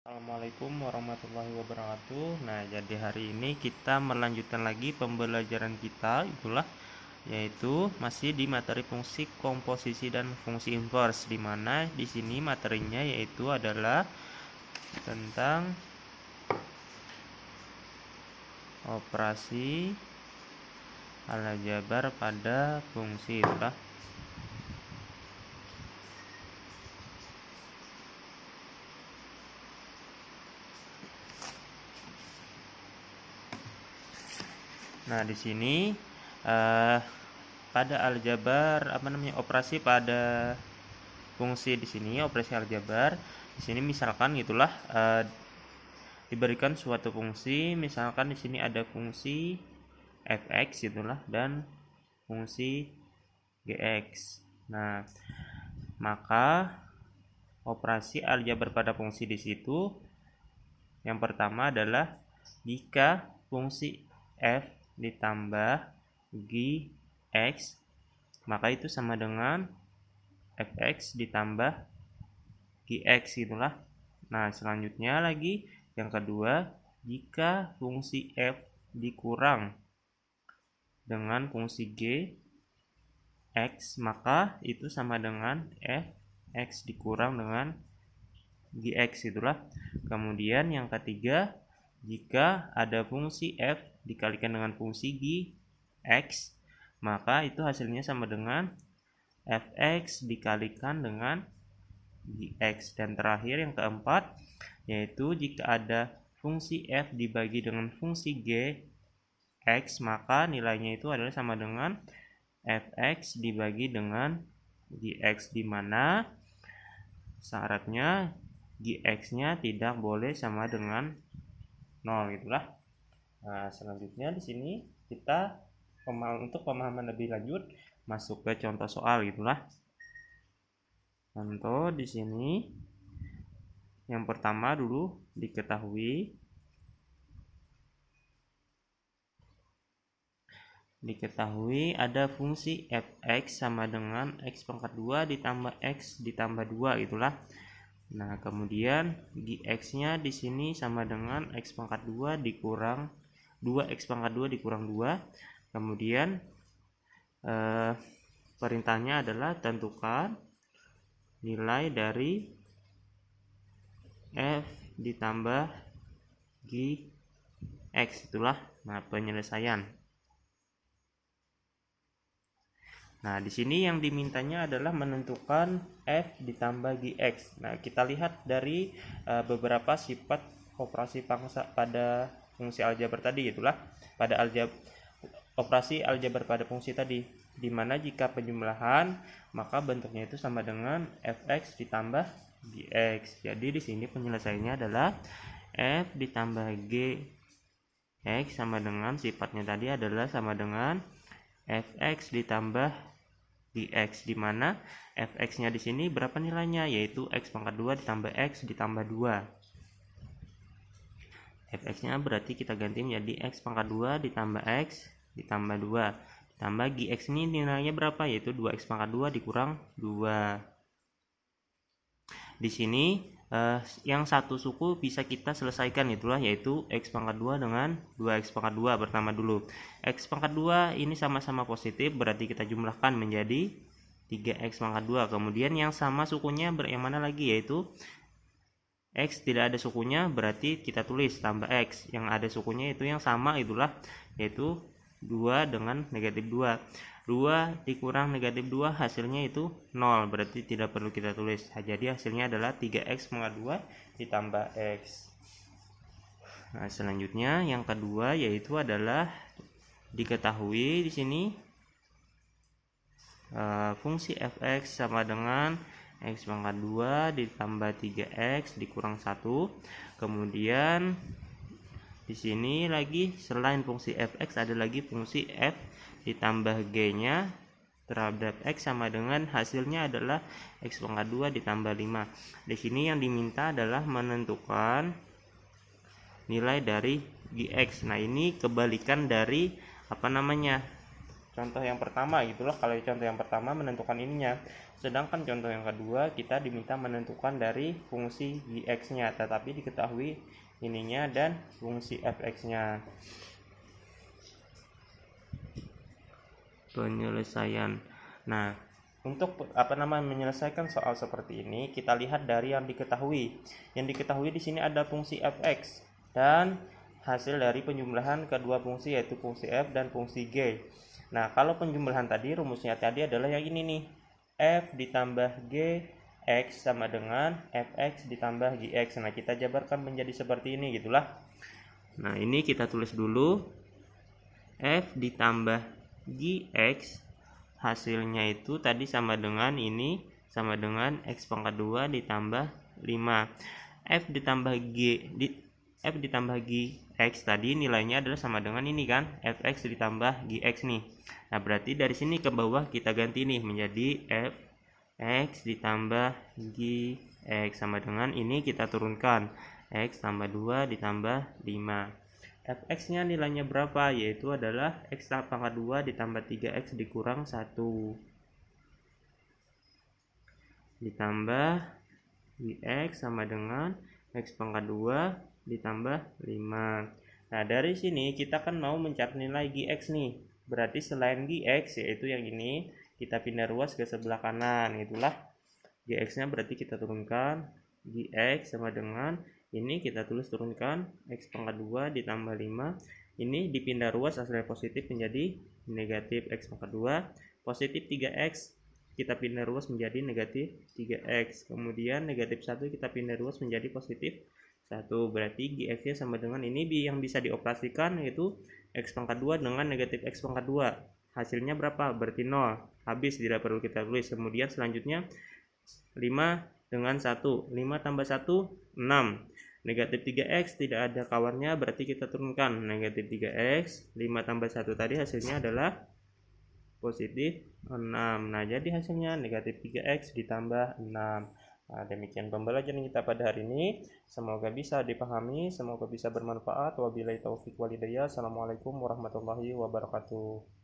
Assalamualaikum warahmatullahi wabarakatuh. Nah, jadi hari ini kita melanjutkan lagi pembelajaran kita, itulah yaitu masih di materi fungsi komposisi dan fungsi inverse, di mana di sini materinya yaitu adalah tentang operasi aljabar pada fungsi, itulah. Nah, di sini pada aljabar operasi pada fungsi di sini, operasi aljabar di sini misalkan gitulah, diberikan suatu fungsi, misalkan di sini ada fungsi fx gitulah dan fungsi gx. Nah, maka operasi aljabar pada fungsi di situ yang pertama adalah jika fungsi f ditambah gx, maka itu sama dengan fx ditambah gx gitulah. Nah, selanjutnya lagi yang kedua, jika fungsi f dikurang dengan fungsi gx, maka itu sama dengan fx dikurang dengan gx itulah. Kemudian yang ketiga, jika ada fungsi f dikalikan dengan fungsi gx, maka itu hasilnya sama dengan fx dikalikan dengan gx. Dan terakhir yang keempat, yaitu jika ada fungsi f dibagi dengan fungsi gx, maka nilainya itu adalah sama dengan fx dibagi dengan gx, di mana syaratnya gx-nya tidak boleh sama dengan 0 itulah. Nah, selanjutnya di sini kita untuk pemahaman lebih lanjut masuk ke contoh soal gitulah. Contoh di sini yang pertama dulu diketahui ada fungsi fx sama dengan x pangkat 2 ditambah x ditambah 2 itulah. Nah, kemudian gx-nya di sini sama dengan x pangkat 2 dikurang 2x pangkat 2 dikurang 2. Kemudian perintahnya adalah tentukan nilai dari f ditambah gx itulah. Nah, penyelesaian. Nah, di sini yang dimintanya adalah menentukan f ditambah gx. Nah, kita lihat dari beberapa sifat operasi pangsa pada fungsi aljabar tadi, itulah pada operasi aljabar pada fungsi tadi, di mana jika penjumlahan maka bentuknya itu sama dengan fx ditambah gx. Jadi di sini penyelesaiannya adalah f ditambah gx sama dengan sifatnya tadi adalah sama dengan fx ditambah gx, di mana fx-nya di sini berapa nilainya, yaitu x pangkat 2 ditambah x ditambah 2. fx-nya berarti kita ganti menjadi x pangkat 2 ditambah x ditambah 2 ditambah gx ini nilainya berapa, yaitu 2x pangkat 2 dikurang 2. Di sini yang satu suku bisa kita selesaikan, itulah yaitu x pangkat 2 dengan 2x pangkat 2. Pertama dulu x pangkat 2 ini sama-sama positif, berarti kita jumlahkan menjadi 3x pangkat 2. Kemudian yang sama sukunya yang mana lagi, yaitu x tidak ada sukunya, berarti kita tulis tambah x. Yang ada sukunya itu yang sama, itulah yaitu 2 dengan negatif 2. 2 dikurang negatif 2 hasilnya itu 0, berarti tidak perlu kita tulis. Jadi hasilnya adalah 3x pangkat 2 ditambah x. Nah, selanjutnya yang kedua yaitu adalah diketahui di sini fungsi fx sama dengan x pangkat 2 ditambah 3x dikurang 1. Kemudian di sini lagi selain fungsi fx ada lagi fungsi f ditambah g-nya terhadap x sama dengan hasilnya adalah x pangkat 2 ditambah 5. Di sini yang diminta adalah menentukan nilai dari gx. Nah, ini kebalikan dari contoh yang pertama gitulah. Kalau contoh yang pertama menentukan ininya, sedangkan contoh yang kedua kita diminta menentukan dari fungsi gx-nya, tetapi diketahui ininya dan fungsi fx-nya. Penyelesaian. Nah, untuk menyelesaikan soal seperti ini, kita lihat dari yang diketahui. Yang diketahui di sini ada fungsi fx dan hasil dari penjumlahan kedua fungsi, yaitu fungsi f dan fungsi g. Nah, kalau penjumlahan tadi, rumusnya tadi adalah yang ini nih, f ditambah g x sama dengan fx ditambah gx. Nah, kita jabarkan menjadi seperti ini gitulah. Nah, ini kita tulis dulu, f ditambah gx hasilnya itu tadi sama dengan ini, sama dengan x pangkat 2 ditambah 5. F ditambah gx tadi nilainya adalah sama dengan ini kan, fx ditambah gx nih. Nah, berarti dari sini ke bawah kita ganti nih menjadi fx ditambah gx sama dengan ini, kita turunkan x tambah 2 ditambah 5. fx-nya nilainya berapa? Yaitu adalah x pangkat 2 ditambah 3x dikurang 1 ditambah gx sama dengan x pangkat 2 ditambah 5. Nah, dari sini kita kan mau mencari nilai gx nih. Berarti selain gx, yaitu yang ini, kita pindah ruas ke sebelah kanan. Itulah gx-nya, berarti kita turunkan gx sama dengan ini, kita tulis turunkan x pangkat 2 ditambah 5. Ini dipindah ruas hasilnya positif menjadi negatif x pangkat 2. Positif 3x kita pindah ruas menjadi negatif 3x. Kemudian negatif 1 kita pindah ruas menjadi positif 1. Berarti gx-nya sama dengan ini yang bisa dioperasikan, yaitu x pangkat 2 dengan negatif x pangkat 2. Hasilnya berapa? Berarti 0. Habis, tidak perlu kita tulis. Kemudian selanjutnya 5 dengan 1. 5 tambah 1, 6. Negatif 3x tidak ada kawannya, berarti kita turunkan negatif 3x. 5 tambah 1 tadi hasilnya adalah positif 6. Nah, jadi hasilnya negatif 3x ditambah 6. Nah, demikian pembelajaran kita pada hari ini. Semoga bisa dipahami, semoga bisa bermanfaat. Wabillahi taufiq walhidayah. Assalamualaikum warahmatullahi wabarakatuh.